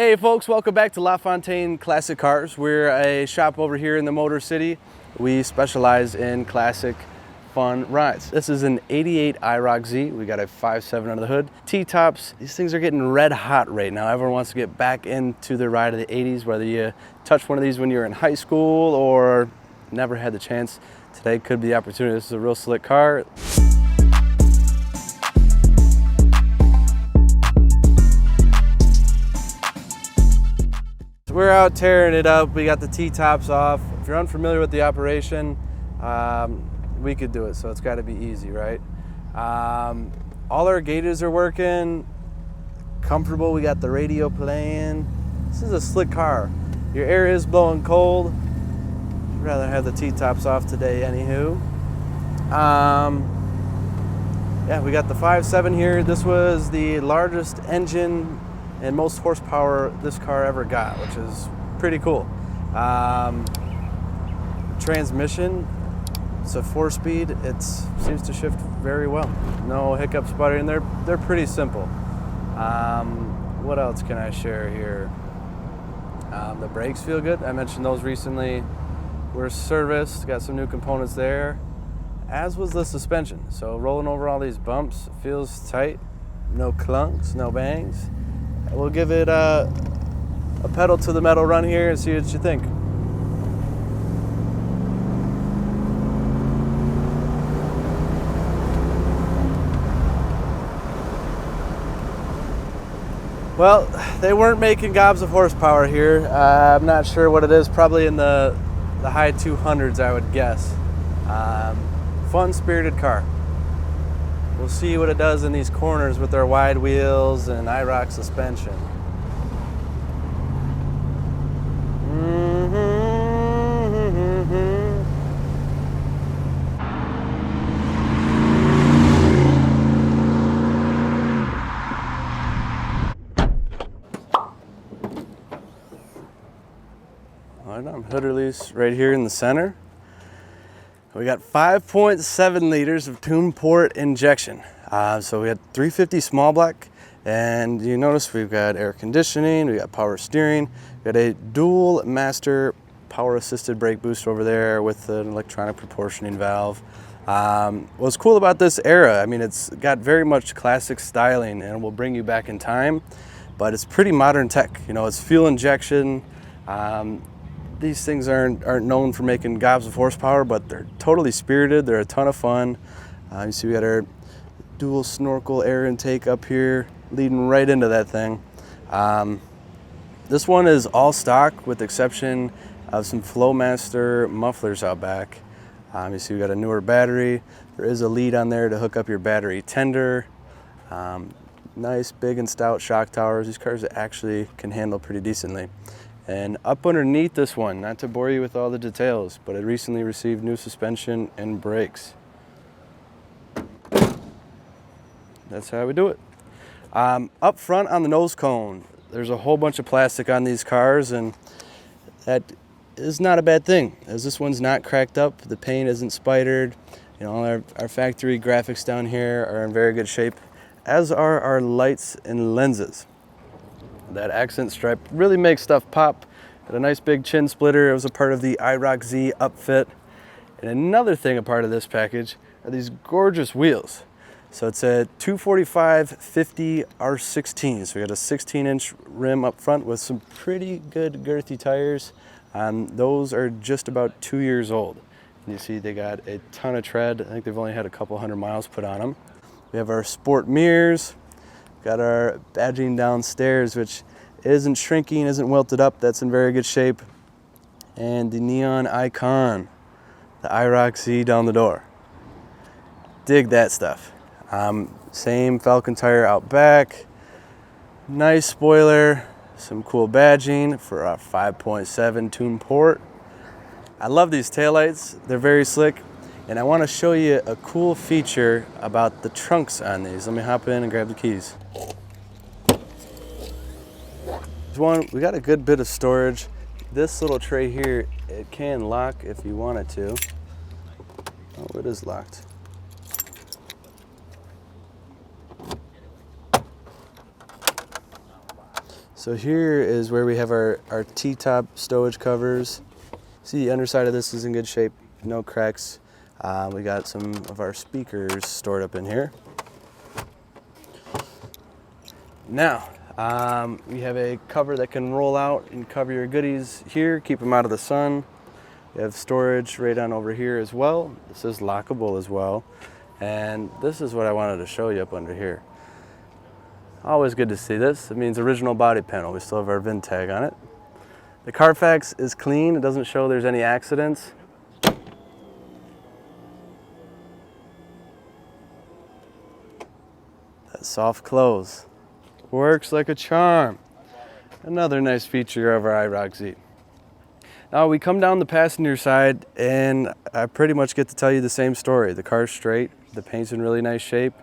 Hey folks, welcome back to Lafontaine Classic Cars. We're a shop over here in the Motor City. We specialize in classic fun rides. This is an 88 IROC-Z. We got a 5.7 under the hood. T-tops, these things are getting red hot right now. Everyone wants to get back into the ride of the 80s, whether you touched one of these when you were in high school or never had the chance. Today could be the opportunity. This is a real slick car. We're out tearing it up. We got the T-tops off. If you're unfamiliar with the operation, we could do it, so it's got to be easy, right? All our gauges are working, comfortable. We got the radio playing. This is a slick car. Your air is blowing cold. I'd rather have the T-tops off today, anywho. Yeah, we got the 5.7 here. This was the largest engine and most horsepower this car ever got, which is pretty cool. Transmission, it's a 4-speed. It seems to shift very well. No hiccup sputtering. They're pretty simple. What else can I share here? The brakes feel good. I mentioned those recently were serviced. Got some new components there, as was the suspension. So rolling over all these bumps, it feels tight. No clunks, no bangs. We'll give it a pedal to the metal run here and see what you think. Well, they weren't making gobs of horsepower here. I'm not sure what it is, probably in the high 200s, I would guess. Fun, spirited car. We'll see what it does in these corners with our wide wheels and IROC suspension. All right, I'm hood release right here in the center. We got 5.7 liters of tune port injection. So we had 350 small block, and you notice we've got air conditioning, we got power steering, we got a dual master power assisted brake boost over there with an electronic proportioning valve. What's cool about this era, I mean, it's got very much classic styling and it will bring you back in time, but it's pretty modern tech. You know, it's fuel injection. These things aren't known for making gobs of horsepower, but they're totally spirited. They're a ton of fun. You see we got our dual snorkel air intake up here, leading right into that thing. This one is all stock with the exception of some Flowmaster mufflers out back. You see we got a newer battery. There is a lead on there to hook up your battery tender. Nice big and stout shock towers. These cars actually can handle pretty decently. And up underneath this one, not to bore you with all the details, but it recently received new suspension and brakes. That's how we do it. Up front on the nose cone, there's a whole bunch of plastic on these cars, and that is not a bad thing, as this one's not cracked up, the paint isn't spidered. You know, our factory graphics down here are in very good shape, as are our lights and lenses. That accent stripe really makes stuff pop. Got a nice big chin splitter. It was a part of the IROC-Z upfit. And another thing a part of this package are these gorgeous wheels. So it's a 245/50 R16. So we got a 16-inch rim up front with some pretty good girthy tires. Those are just about 2 years old. And you see they got a ton of tread. I think they've only had a couple 100 miles put on them. We have our sport mirrors. Got our badging downstairs, which isn't shrinking, isn't welted up. That's in very good shape. And the neon icon, the IROC-Z down the door. Dig that stuff. Same Falcon tire out back. Nice spoiler. Some cool badging for our 5.7 tune port. I love these taillights. They're very slick. And I want to show you a cool feature about the trunks on these. Let me hop in and grab the keys. We got a good bit of storage. This little tray here, it can lock if you want it to. Oh, it is locked. So here is where we have our T-top stowage covers. See, the underside of this is in good shape, no cracks. We got some of our speakers stored up in here. Now, we have a cover that can roll out and cover your goodies here, keep them out of the sun. We have storage right on over here as well. This is lockable as well. And this is what I wanted to show you up under here. Always good to see this. It means original body panel. We still have our VIN tag on it. The Car Fax is clean. It doesn't show there's any accidents. That soft close works like a charm. Another nice feature of our IROC-Z. Now we come down the passenger side and I pretty much get to tell you the same story. The car's straight, the paint's in really nice shape,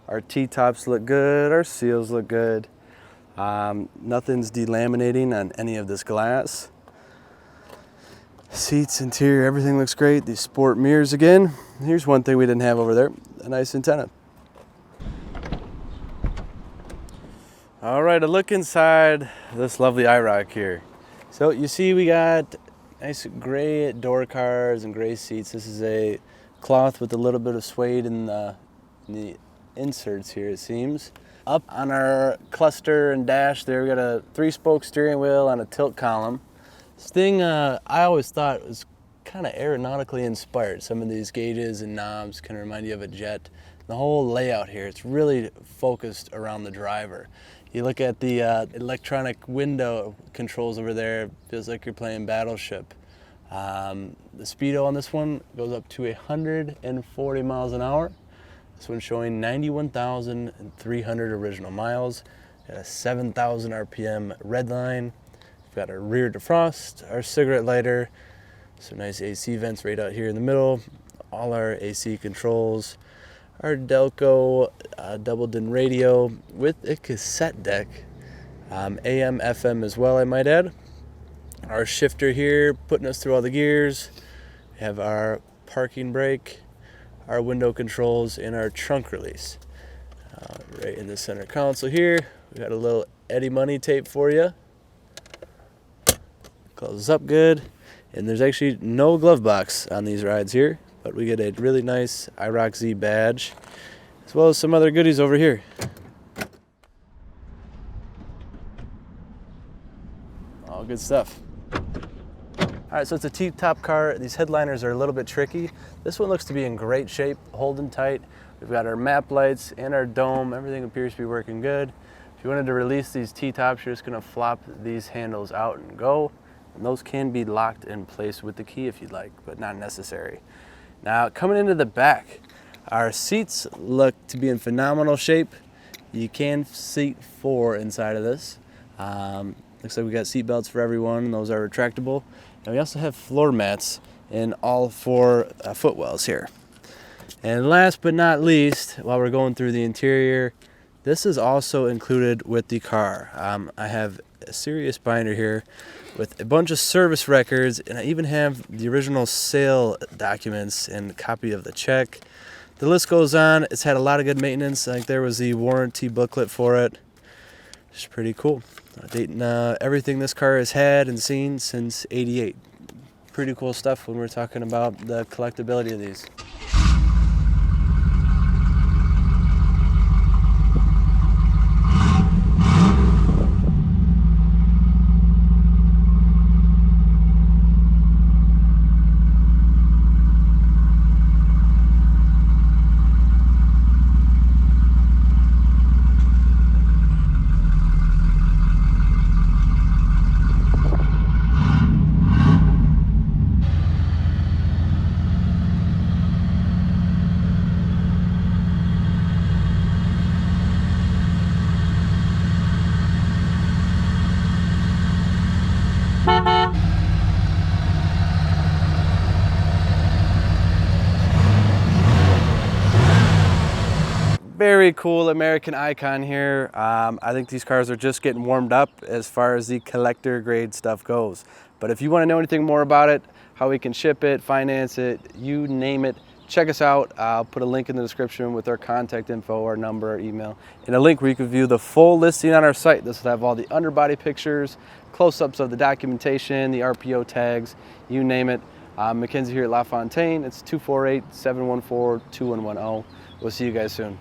our T-tops look good, our seals look good. Nothing's delaminating on any of this glass. Seats, interior, everything looks great. These sport mirrors again. Here's one thing we didn't have over there, a nice antenna. All right, a look inside this lovely IROC here. So you see we got nice gray door cars and gray seats. This is a cloth with a little bit of suede in the inserts here, it seems. Up on our cluster and dash there, we got a 3-spoke steering wheel on a tilt column. This thing I always thought was kind of aeronautically inspired. Some of these gauges and knobs can remind you of a jet. The whole layout here, it's really focused around the driver. You look at the electronic window controls over there, it feels like you're playing Battleship. The speedo on this one goes up to 140 miles an hour. This one's showing 91,300 original miles at a 7,000 RPM red line. We've got our rear defrost, our cigarette lighter, some nice AC vents right out here in the middle, all our AC controls, our Delco double-din radio with a cassette deck, AM, FM as well, I might add. Our shifter here putting us through all the gears. We have our parking brake, our window controls, and our trunk release. Right in the center console here, we got a little Eddie Money tape for you. Closes up good, and there's actually no glove box on these rides here, but we get a really nice IROC-Z badge, as well as some other goodies over here. All good stuff. All right, so it's a T-top car. These headliners are a little bit tricky. This one looks to be in great shape, holding tight. We've got our map lights and our dome. Everything appears to be working good. If you wanted to release these T-tops, you're just gonna flop these handles out and go. And those can be locked in place with the key if you'd like, but not necessary. Now, coming into the back, our seats look to be in phenomenal shape. You can seat 4 inside of this. Looks like we got seat belts for everyone, and those are retractable. And we also have floor mats in all 4 footwells here. And last but not least, while we're going through the interior, this is also included with the car. I have a serious binder here with a bunch of service records, and I even have the original sale documents and a copy of the check. The list goes on. It's had a lot of good maintenance. I think there was the warranty booklet for it. It's pretty cool. Dating everything this car has had and seen since '88. Pretty cool stuff when we're talking about the collectability of these. Very cool American icon here. I think these cars are just getting warmed up as far as the collector grade stuff goes. But if you want to know anything more about it, how we can ship it, finance it, you name it, check us out. I'll put a link in the description with our contact info, our number, our email, and a link where you can view the full listing on our site. This will have all the underbody pictures, close-ups of the documentation, the RPO tags, you name it. Mackenzie here at Lafontaine. It's 248-714-2110. We'll see you guys soon.